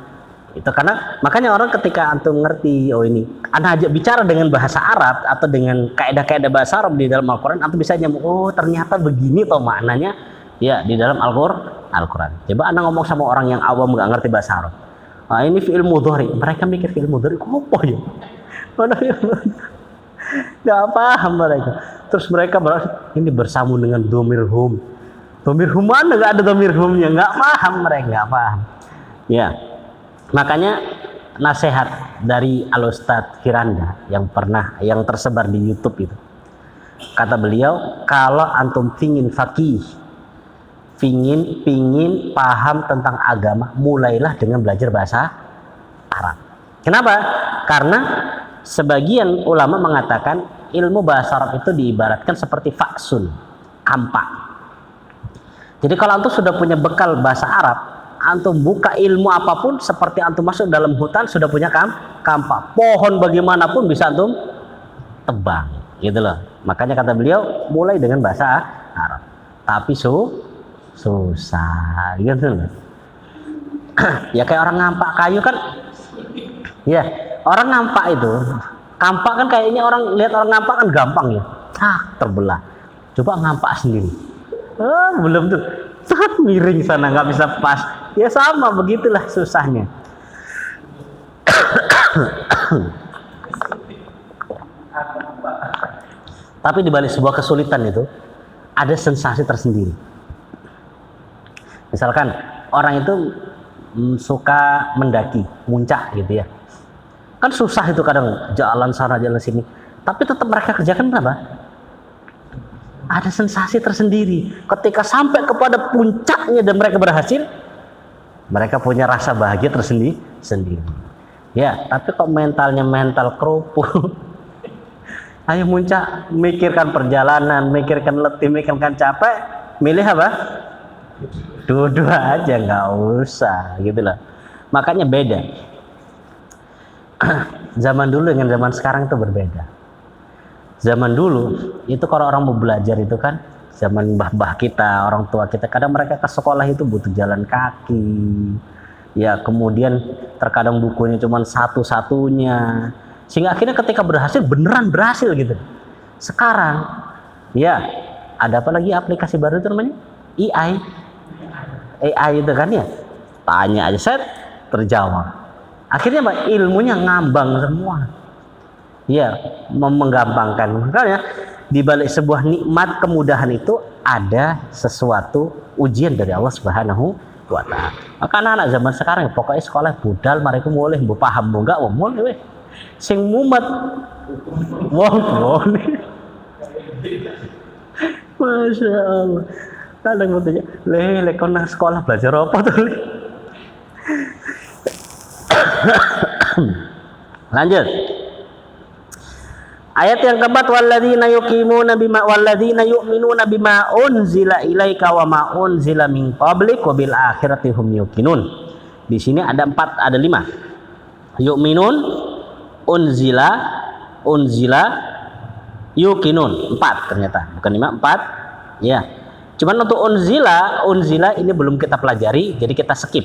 Itu karena makanya orang ketika antum ngerti, oh ini, anda ajak bicara dengan bahasa Arab atau dengan kaidah-kaidah bahasa Arab di dalam Al-Quran, antum bisa nyambung, oh ternyata begini toh maknanya, ya di dalam Al-Quran. Coba anda ngomong sama orang yang awam nggak ngerti bahasa Arab. Nah, ini fi'il mudhari, mereka mikir fi'il mudhari apa ya? Nggak paham mereka. Terus mereka berarti ini bersambung dengan domir hum. Domir hum mana? Nggak ada domir humnya. Nggak paham mereka, nggak paham. Ya, makanya nasihat dari Al-Ustadz Firanda yang tersebar di YouTube itu, kata beliau, kalau antum pingin faqih, pingin paham tentang agama, mulailah dengan belajar bahasa Arab. Kenapa? Karena sebagian ulama mengatakan ilmu bahasa Arab itu diibaratkan seperti faksun, kampak. Jadi kalau antum sudah punya bekal bahasa Arab, antum buka ilmu apapun, seperti antum masuk dalam hutan sudah punya kampak. Pohon bagaimanapun bisa antum tebang, gitu loh. Makanya kata beliau, mulai dengan bahasa Arab. Tapi susah gitu loh. Ya kayak orang ngampak kayu kan, ya orang ngampak itu, kampak kan kayaknya orang lihat orang ngampak kan gampang ya, terbelah. Coba ngampak sendiri, belum tuh, miring sana nggak bisa pas. Ya sama begitulah susahnya. Tapi di balik sebuah kesulitan itu ada sensasi tersendiri. Misalkan orang itu suka mendaki, muncak gitu ya. Kan susah itu kadang, jalan sana jalan sini. Tapi tetap mereka kerjakan apa? Ada sensasi tersendiri. Ketika sampai kepada puncaknya dan mereka berhasil, mereka punya rasa bahagia tersendiri. Ya, tapi kok mentalnya mental kerupuk. Ayo muncak, mikirkan perjalanan, mikirkan letih, mikirkan capek, milih apa? Dua-dua aja, nggak usah gitu loh. Makanya beda. Zaman dulu dengan zaman sekarang itu berbeda. Zaman dulu itu kalau orang mau belajar itu kan, zaman mbah-mbah kita, orang tua kita, kadang mereka ke sekolah itu butuh jalan kaki. Ya, kemudian terkadang bukunya cuma satu-satunya. Sehingga akhirnya ketika berhasil, beneran berhasil gitu. Sekarang, ya ada apa lagi aplikasi baru itu namanya? AI itu kan ya, tanya aja set terjawab. Akhirnya ilmunya ngambang semua. Ya, menggampangkan. Makanya di balik sebuah nikmat kemudahan itu ada sesuatu ujian dari Allah Subhanahu wa Ta'ala. Maka anak-anak zaman sekarang pokoknya sekolah budal mariku mulih mbok paham mbok enggak mulih weh. Sing mumet wong. Masya Allah. Kadang mau tanya, lekon nang sekolah belajar apa tuh? Lanjut. Ayat yang keempat, walladzina yuqimuna bima walladzina yu'minuna bima unzila ilaika wa ma unzila min qablik wa bil akhirati hum yuqinun. Di sini ada 4, ada 5. Yu'minun, unzila, yuqinun. 4 ternyata, bukan 5, 4. Ya. Cuman untuk unzila ini belum kita pelajari, jadi kita skip.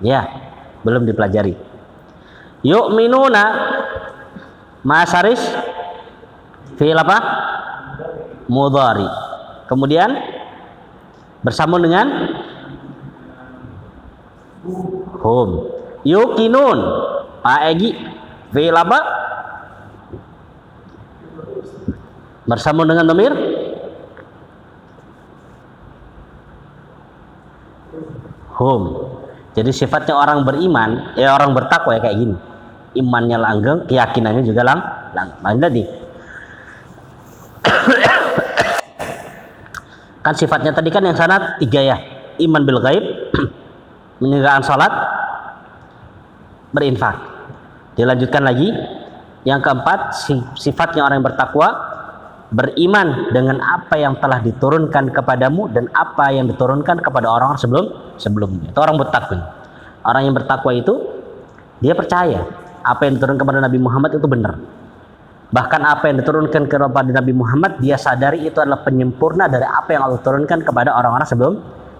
Ya, belum dipelajari. Yu'minuna Ma'asaris fi'il apa? Mudhari. Kemudian bersambung dengan hum. Yuqinun. Pak Egi fi'il apa? Bersambung dengan dhamir hum. Jadi sifatnya orang beriman, ya orang bertakwa ya kayak gini. Imannya langgeng, keyakinannya juga langgeng. Jadi kan sifatnya tadi kan yang sana 3 ya. Iman bil ghaib, menegakkan salat, berinfak. Dilanjutkan lagi. Yang keempat, sifatnya orang yang bertakwa, beriman dengan apa yang telah diturunkan kepadamu dan apa yang diturunkan kepada orang sebelumnya. Itu orang bertakwa. Orang yang bertakwa itu dia percaya apa yang diturunkan kepada Nabi Muhammad itu benar. Bahkan apa yang diturunkan kepada Nabi Muhammad dia sadari itu adalah penyempurna dari apa yang Allah turunkan kepada orang-orang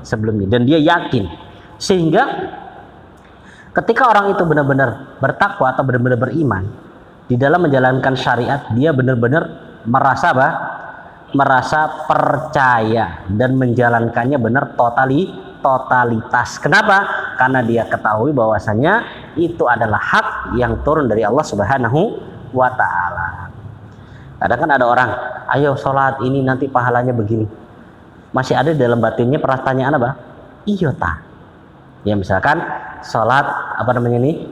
sebelumnya. Dan dia yakin. Sehingga ketika orang itu benar-benar bertakwa atau benar-benar beriman, di dalam menjalankan syariat dia benar-benar merasa merasa percaya dan menjalankannya benar totalitas. Kenapa? Karena dia ketahui bahwasanya itu adalah hak yang turun dari Allah Subhanahu wa ta'ala. Kadang kan ada orang, ayo sholat ini nanti pahalanya begini. Masih ada dalam batinnya pertanyaan apa? Iya ta. Ya misalkan sholat apa namanya ini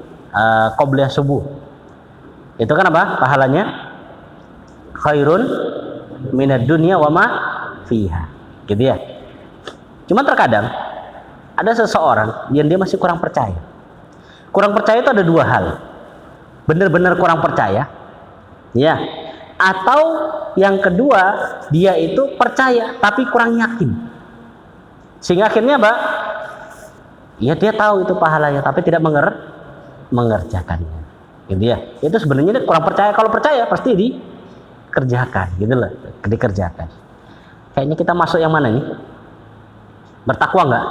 qobliyah subuh. Itu kan apa? Pahalanya khairun minad dunya wa ma fiha. Gitu ya. Cuma terkadang ada seseorang yang dia masih kurang percaya. Kurang percaya itu ada 2 hal. Benar-benar kurang percaya, ya. Atau yang kedua, dia itu percaya tapi kurang yakin. Sehingga akhirnya apa? Ya dia tahu itu pahalanya tapi tidak mengerjakannya. Gitu ya. Itu sebenarnya dia kurang percaya. Kalau percaya pasti dikerjakan, gitu loh. Dikerjakan. Kayaknya kita masuk yang mana nih? Bertakwa enggak?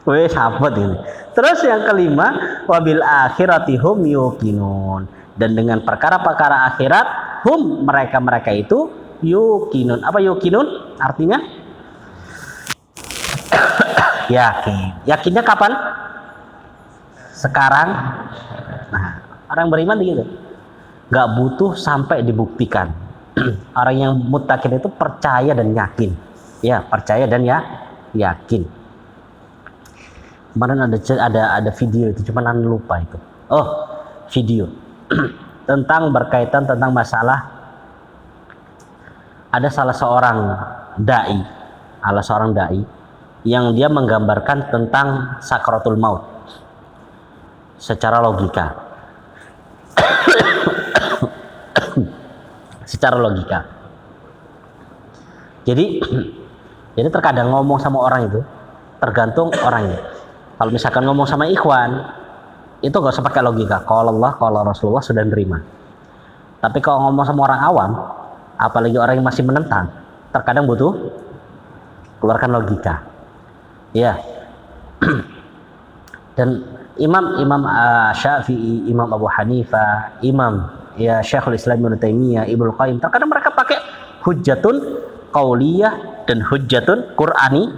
Weh sapet ini. Terus yang kelima, wabil akhirati hum yuqinun. Dan dengan perkara-perkara akhirat, hum mereka itu yuqinun. Apa yuqinun? Artinya yakin. Yakinnya kapan? Sekarang. Nah, orang beriman begitu. Gak butuh sampai dibuktikan. Orang yang muttaqin itu percaya dan yakin. Ya, percaya dan yakin. Kemarin ada video itu, cuman anda lupa itu. Oh, video berkaitan tentang masalah ada salah seorang dai yang dia menggambarkan tentang sakratul maut secara logika. Secara logika. Jadi terkadang ngomong sama orang itu tergantung orangnya. Kalau misalkan ngomong sama ikhwan, itu gak usah pakai logika. Kalau Allah, kalau Rasulullah sudah nerima. Tapi kalau ngomong sama orang awam, apalagi orang yang masih menentang, terkadang butuh keluarkan logika. Ya. Dan Imam Syafi'i, Imam Abu Hanifah, Imam Syekhul Islam Ibnu Taimiyah, Ibnu Qayyim, terkadang mereka pakai hujjatun qauliyah dan hujjatun qur'ani,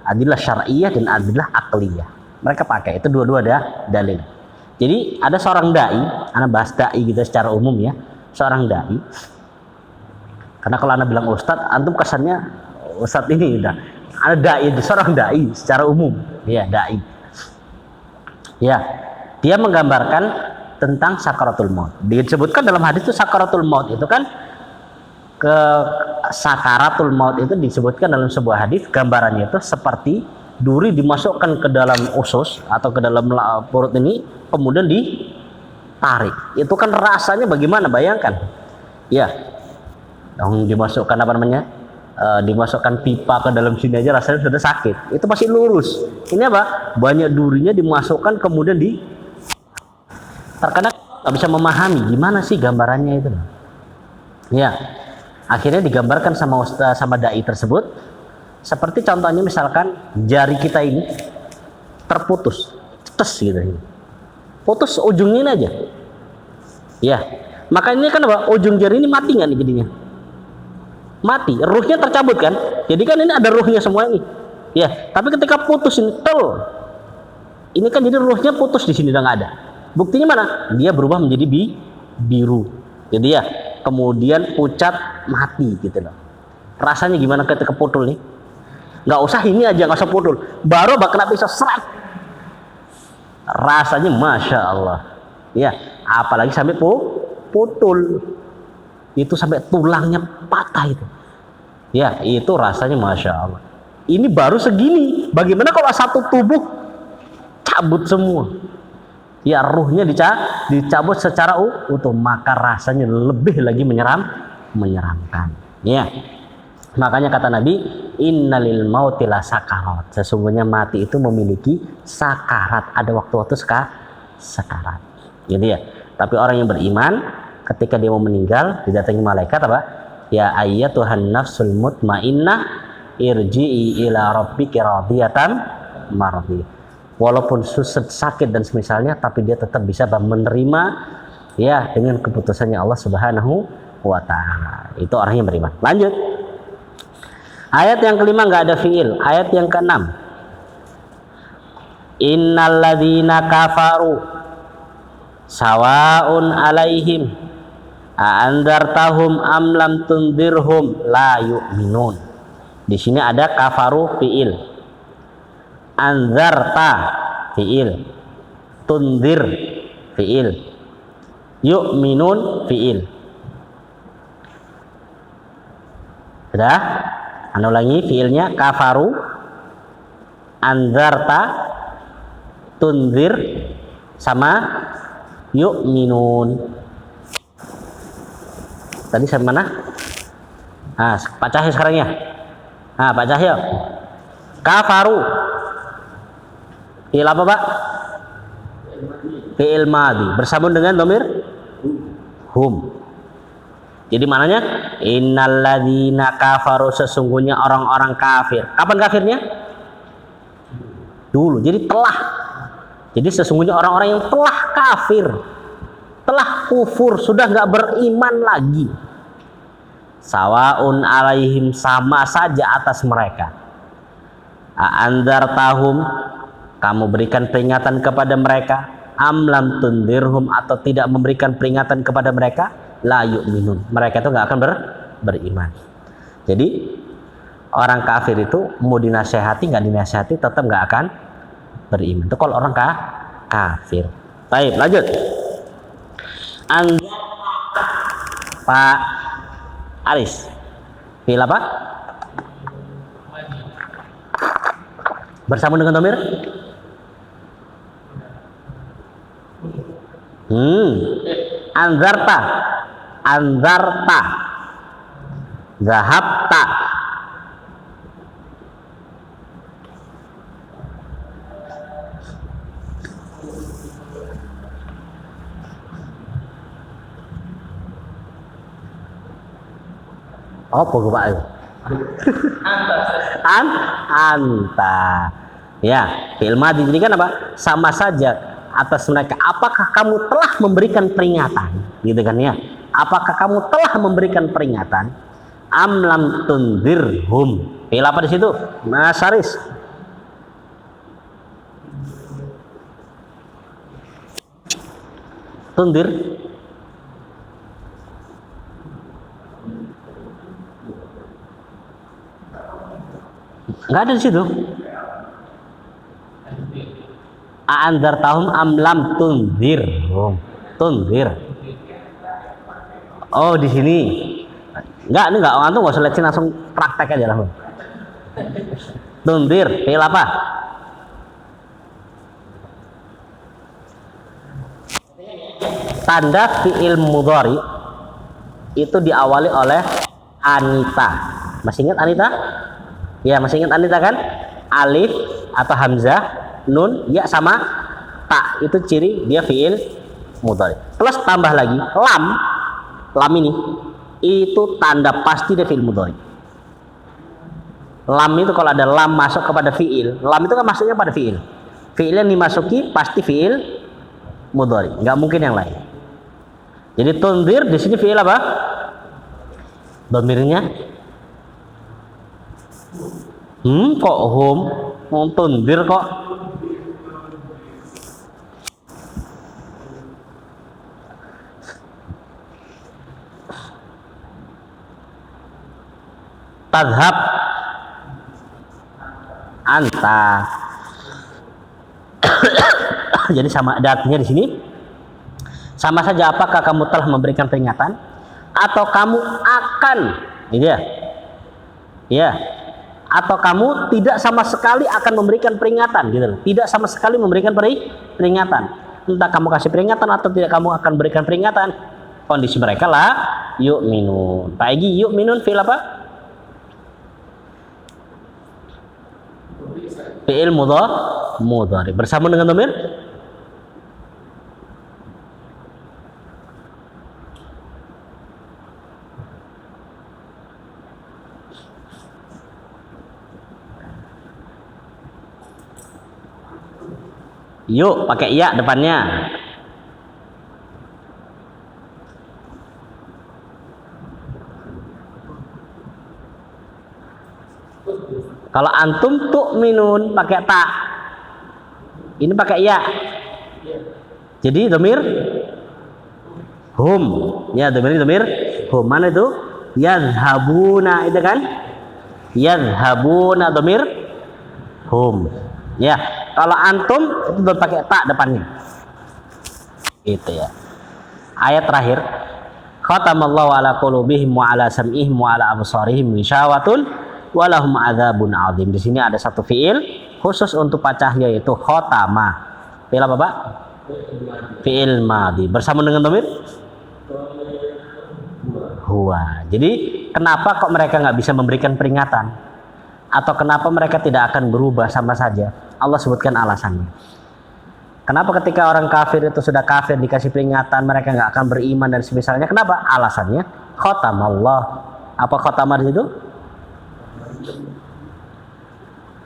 adillah syar'iyyah dan adillah aqliyah. Mereka pakai itu dua-dua ada dalil. Jadi ada seorang dai, ana bahas dai gitu secara umum ya, seorang dai. Karena kalau ana bilang ustadz, antum kesannya ustadz ini udah. Ada dai, seorang dai secara umum, ya dai. Ya, dia menggambarkan tentang sakaratul maut. Disebutkan dalam hadis itu sakaratul maut itu kan sakaratul maut itu disebutkan dalam sebuah hadis, gambarannya itu seperti duri dimasukkan ke dalam usus atau ke dalam perut ini, kemudian tarik. Itu kan rasanya bagaimana? Bayangkan. Ya, dong dimasukkan apa namanya? Dimasukkan pipa ke dalam sini aja rasanya sudah sakit. Itu masih lurus. Ini apa? Banyak durinya dimasukkan kemudian terkadang nggak bisa memahami gimana sih gambarannya itu. Ya, akhirnya digambarkan sama ustaz, sama dai tersebut. Seperti contohnya misalkan jari kita ini terputus, cetes gitu. Putus ujungnya ini aja. Ya, maka ini kan apa? Ujung jari ini mati nggak nih jadinya? Mati, ruhnya tercabut kan? Jadi kan ini ada ruhnya semua ini. Ya, tapi ketika putus ini ini kan jadi ruhnya putus di sini udah nggak ada. Buktinya mana? Dia berubah menjadi biru. Jadi ya, kemudian pucat mati gitu loh. Rasanya gimana ketika putul nih? Nggak usah ini aja, nggak usah putul. Baru bakal bisa serat. Rasanya masya Allah. Ya, apalagi sampai putul. Itu sampai tulangnya patah itu. Ya, itu rasanya masya Allah. Ini baru segini. Bagaimana kalau satu tubuh cabut semua? Ya, ruhnya dicabut secara utuh, maka rasanya lebih lagi menyeramkan. Ya, makanya kata Nabi, innalil mauti la sakarat. Sesungguhnya mati itu memiliki sakarat. Ada waktu-waktu sakarat. Jadi ya. Tapi orang yang beriman, ketika dia mau meninggal, didatangi malaikat apa? Ya ayyatuhan nafsul mutmainnah irji'i ila rabbiki radiyatan mardiyah. Walaupun sakit dan semisalnya, tapi dia tetap bisa menerima ya dengan keputusannya Allah Subhanahu wa taala. Itu orang yang beriman. Lanjut. Ayat yang kelima nggak ada fiil. Ayat yang keenam. Innal ladzina kafaru sawaun alaihim a'andzartahum am lam tundirhum la yu'minun. Di sini ada kafaru fiil. Anzarta fiil, tundir fiil, yu'minun fiil. Sudah? Anu ulangi fiilnya kafaru, anzarta, tundir sama yu'minun. Tadi sampai mana? Nah, Pak Cahyo sekarang ya. Nah, Pak Cahyo. Kafaru. Fi'il apa, Pak? Fi'il madhi bersambung dengan dhamir hum. Jadi maknanya innalladzina kafaru, sesungguhnya orang-orang kafir. Kapan kafirnya? Dulu. Jadi telah. Jadi sesungguhnya orang-orang yang telah kafir, telah kufur, sudah nggak beriman lagi. Sawaun alaihim, sama saja atas mereka. A'andzartahum, kamu berikan peringatan kepada mereka, am lam tundirhum, atau tidak memberikan peringatan kepada mereka, la yu'minun, mereka itu nggak akan beriman. Jadi orang kafir itu mau dinasehati nggak dinasehati tetap nggak akan beriman. Itu kalau orang kafir. Baik, lanjut. Pak Aris, fi'il apa? Bersambung dengan dhamir anzarta, anzarta, zahabta. Apa gue Pak? Anta. Ya, fi'il madhi ini kan apa? Sama saja atas mereka. Apakah kamu telah memberikan peringatan? Gitu kan ya. Apakah kamu telah memberikan peringatan? Am lam tundirhum. Fi'il apa di situ? Mas Haris. Tundir. Nggak ada di situ. A'andzartahum am lam tunzirhum. Tunzir. Oh, di sini. Enggak, ini enggak, antum enggak usah lihat, langsung praktek aja langsung. Tunzir, fi'il apa? tanda fi'il mudhari itu diawali oleh Anita. Masih ingat Anita? Ya, masih ingat Anita kan? Alif atau hamzah, nun, ya sama ta. Itu ciri dia fi'il mudhari. Plus tambah lagi lam. Lam ini itu tanda pasti dia fi'il mudhari. Lam itu kalau ada lam masuk kepada fi'il, lam itu kan masuknya pada fi'il. Fi'il yang dimasuki pasti fi'il mudhari, nggak mungkin yang lain. Jadi tunzir di sini fi'il apa? Dhamirnya kok hum, tunzir kok. Tadhab anta. Jadi sama ada artinya di sini. Sama saja apakah kamu telah memberikan peringatan atau kamu akan, ini ya. Ya. Atau kamu tidak sama sekali akan memberikan peringatan gitu loh. Tidak sama sekali memberikan peringatan. Entah kamu kasih peringatan atau tidak kamu akan berikan peringatan. Kondisi mereka lah yu'minun. Pak Egi, yu'minun fi'il apa? Fi'il mudhari. Bersama dengan dhamir yuk pakai ya depannya. Kalau antum tu'minun pakai ta. Ini pakai ya. Jadi dhamir hum. Ya, dhamir hum. Mana itu? Yadhhabuna, itu kan? Yadhhabuna dhamir hum. Ya. Kalau antum itu udah pakai ta depannya. Itu ya. Ayat terakhir. Khatamallahu ala qulubihim wa ala sam'ihim wa ala absarihim ghishawatun wa lahum adzabun 'adzim. Di sini ada satu fiil khusus untuk pacahnya, yaitu khatama. Fiil apa, Pak? Fiil madhi. Bersama dengan dhamir huwa. Jadi kenapa kok mereka nggak bisa memberikan peringatan? Atau kenapa mereka tidak akan berubah sama saja? Allah sebutkan alasannya. Kenapa ketika orang kafir itu sudah kafir dikasih peringatan mereka nggak akan beriman dan semisalnya? Kenapa? Alasannya khatamallah. Apa khatamah di situ?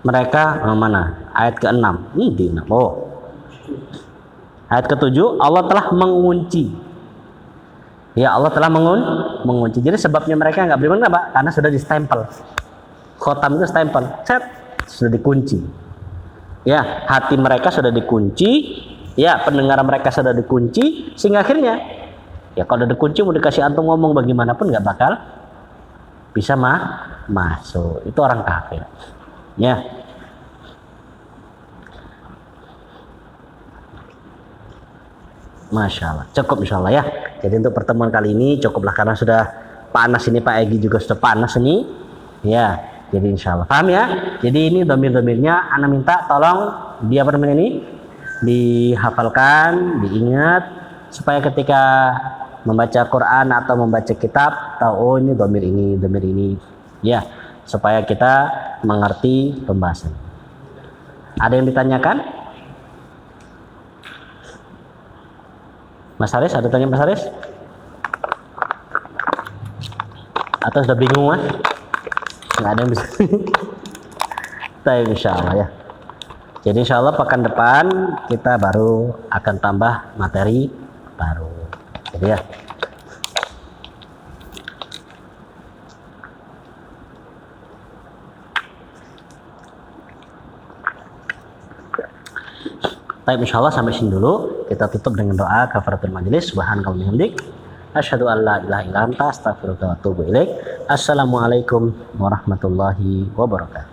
Mereka mana? Ayat ke-6. Ayat ke-7 Allah telah mengunci. Ya, Allah telah mengunci. Jadi sebabnya mereka nggak beriman kenapa? Karena sudah di-stempel. Khotam itu stempel. Set, sudah dikunci. Ya, hati mereka sudah dikunci. Ya, pendengaran mereka sudah dikunci. Sehingga akhirnya, ya kalau udah dikunci mau dikasih antum ngomong bagaimanapun nggak bakal bisa masuk. Itu orang kafir. Ya. Masya Allah. Cukup insya Allah ya. Jadi untuk pertemuan kali ini cukuplah karena sudah panas ini, Pak Egi juga sudah panas ini. Ya. Jadi insya Allah paham ya. Jadi ini dhamir-dhamirnya Ana minta tolong dia apa namanya ini dihafalkan, diingat supaya ketika membaca Quran atau membaca kitab tahu oh ini dhamir ini ya, supaya kita mengerti pembahasan. Ada yang ditanyakan? Mas Haris, ada tanya Mas Haris? Atau sudah bingung Mas? Nggak ada yang bisa. Tapi insya Allah ya. Jadi insya Allah pekan depan kita baru akan tambah materi baru. Jadi ya. Baik, insya Allah sampai sini dulu. Kita tutup dengan doa kafaratul majelis. Subhanakallahumma wa bihamdik, asyhadu an la ilaha illa anta, astaghfiruka wa atubu ilaik. Assalamualaikum warahmatullahi wabarakatuh.